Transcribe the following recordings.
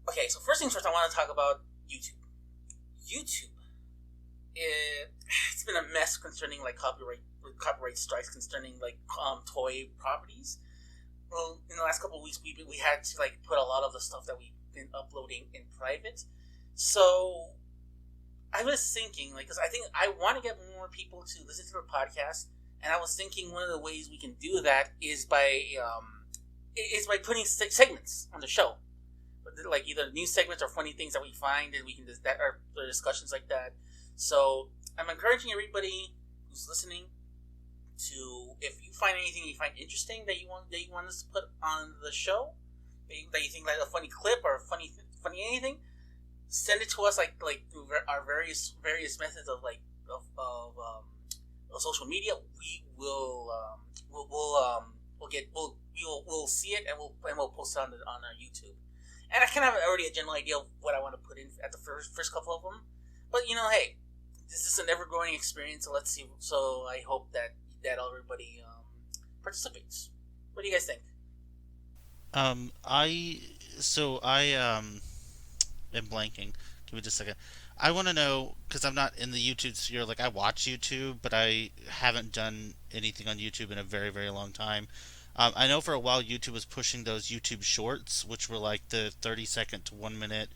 Okay, so first things first, I want to talk about YouTube. YouTube, it's been a mess concerning like copyright strikes concerning like toy properties. Well, in the last couple of weeks, we had to like put a lot of the stuff that we've been uploading in private. So I was thinking, like, because I think I want to get more people to listen to the podcast, and I was thinking one of the ways we can do that is by putting segments on the show, like either news segments or funny things that we find, and we can just that are discussions like that. So I'm encouraging everybody who's listening to, if you find anything you find interesting that you want us to put on the show, that you think like a funny clip or funny anything, send it to us like through our various methods of of social media. We'll see it, and we'll post it on our YouTube. And I kind of have already a general idea of what I want to put in at the first couple of them. But hey, this is an ever growing experience. So let's see. So I hope that everybody participates. What do you guys think? I am blanking. Give me just a second. I want to know, because I'm not in the YouTube sphere. Like, I watch YouTube, but I haven't done anything on YouTube in a very, very long time. I know for a while YouTube was pushing those YouTube Shorts, which were like the 30-second to 1 minute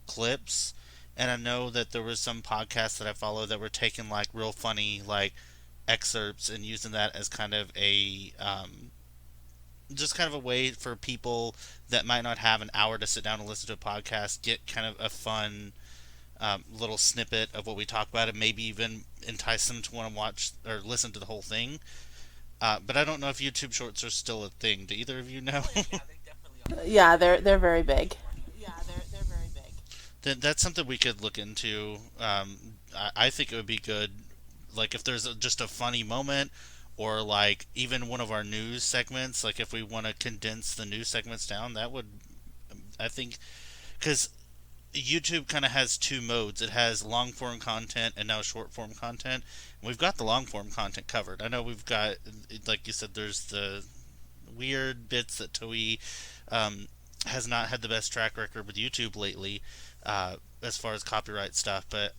clips. And I know that there was some podcasts that I followed that were taking like real funny like excerpts and using that as kind of a just kind of a way for people that might not have an hour to sit down and listen to a podcast get kind of a fun little snippet of what we talk about, and maybe even entice them to want to watch or listen to the whole thing. But I don't know if YouTube Shorts are still a thing. Do either of you know? Oh yeah, they definitely are. Yeah, they're very big. They're very big. Then that's something we could look into. I think it would be good, like if there's just a funny moment, or like even one of our news segments. Like if we want to condense the news segments down, that would, I think, because YouTube kind of has two modes. It has long form content and now short form content. And we've got the long form content covered. I know we've got, like you said, there's the weird bits that Toei um, has not had the best track record with YouTube lately, as far as copyright stuff. But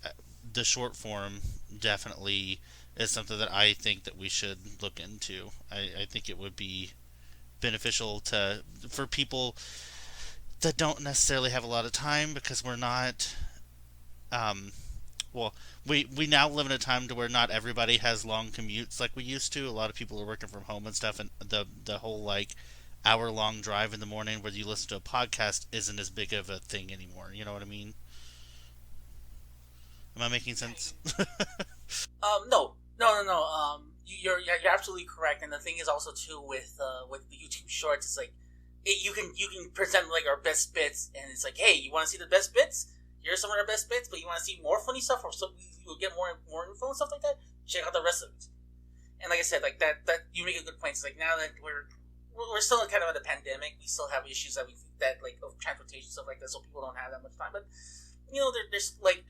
the short form definitely is something that I think that we should look into. I think it would be beneficial for people that don't necessarily have a lot of time, because we're not um well, we now live in a time to where not everybody has long commutes like we used to. A lot of people are working from home and stuff, and the whole like hour long drive in the morning where you listen to a podcast isn't as big of a thing anymore. You know what I mean? Am I making sense? No, no. You're absolutely correct. And the thing is also too with the YouTube Shorts, it's like you can present like our best bits, and it's like, hey, you want to see the best bits? Here's some of our best bits, but you want to see more funny stuff, or so you'll get more info and stuff like that. Check out the rest of it. And like I said, like that you make a good point. It's like now that we're still in kind of in a pandemic, we still have issues that like of transportation stuff like that, so people don't have that much time. But there's like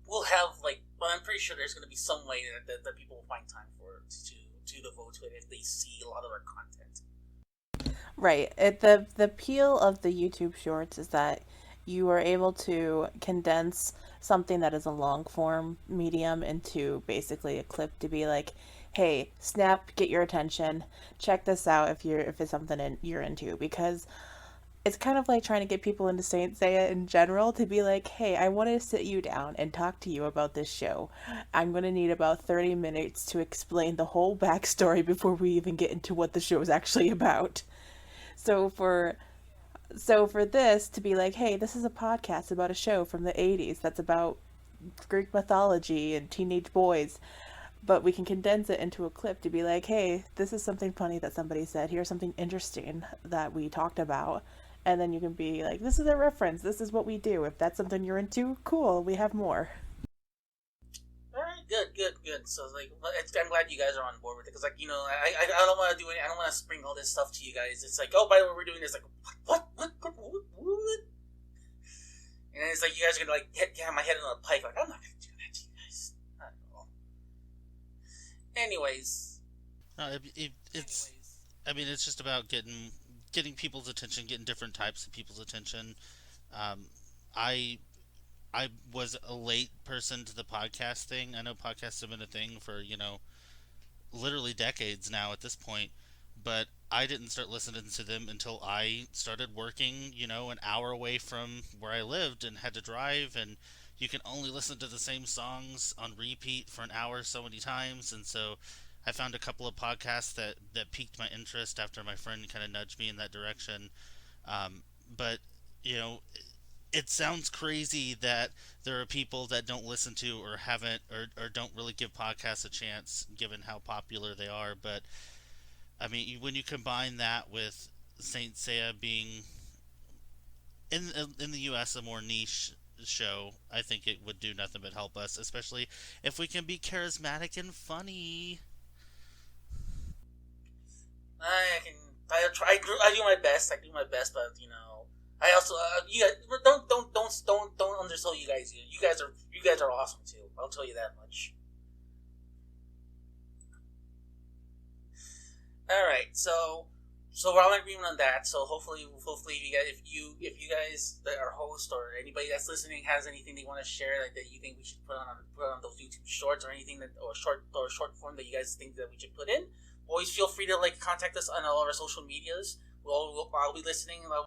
we'll have like, well, I'm pretty sure there's going to be some way that people will find time to devote to it if they see a lot of our content. Right. The appeal of the YouTube Shorts is that you are able to condense something that is a long form medium into basically a clip to be like, hey, snap, get your attention. Check this out if it's something you're into, because it's kind of like trying to get people into Saint Seiya in general to be like, hey, I want to sit you down and talk to you about this show. I'm going to need about 30 minutes to explain the whole backstory before we even get into what the show is actually about. So for this to be like, hey, this is a podcast about a show from the 80s that's about Greek mythology and teenage boys, but we can condense it into a clip to be like, hey, this is something funny that somebody said. Here's something interesting that we talked about. And then you can be like, this is a reference. This is what we do. If that's something you're into, cool, we have more. All right, good. So like, I'm glad you guys are on board with it, because like I don't want to do any. I don't want to spring all this stuff to you guys. It's like, oh, by the way, we're doing this. Like, what? And it's like you guys are gonna like have my head in a pike. Like, I'm not gonna do that to you guys. Not at all. Anyways. No, it's. I mean, it's just about getting people's attention, getting different types of people's attention. Um, I I was a late person to the podcast thing. I know podcasts have been a thing for literally decades now at this point, but I didn't start listening to them until I started working, an hour away from where I lived and had to drive, and you can only listen to the same songs on repeat for an hour so many times. And so I found a couple of podcasts that piqued my interest after my friend kind of nudged me in that direction. But, you know, it sounds crazy that there are people that don't listen to or haven't or don't really give podcasts a chance given how popular they are. But I mean, when you combine that with Saint Seiya being in the U.S. a more niche show, I think it would do nothing but help us, especially if we can be charismatic and funny. I can. I try. I do my best. I do my best, but I also you guys don't undersell you guys. You guys are awesome too. I'll tell you that much. All right, so we're all in agreement on that. So hopefully if you guys that are host or anybody that's listening has anything they want to share that you think we should put on those YouTube shorts or anything that or short form that you guys think that we should put in, always feel free to contact us on all of our social medias. I'll be listening.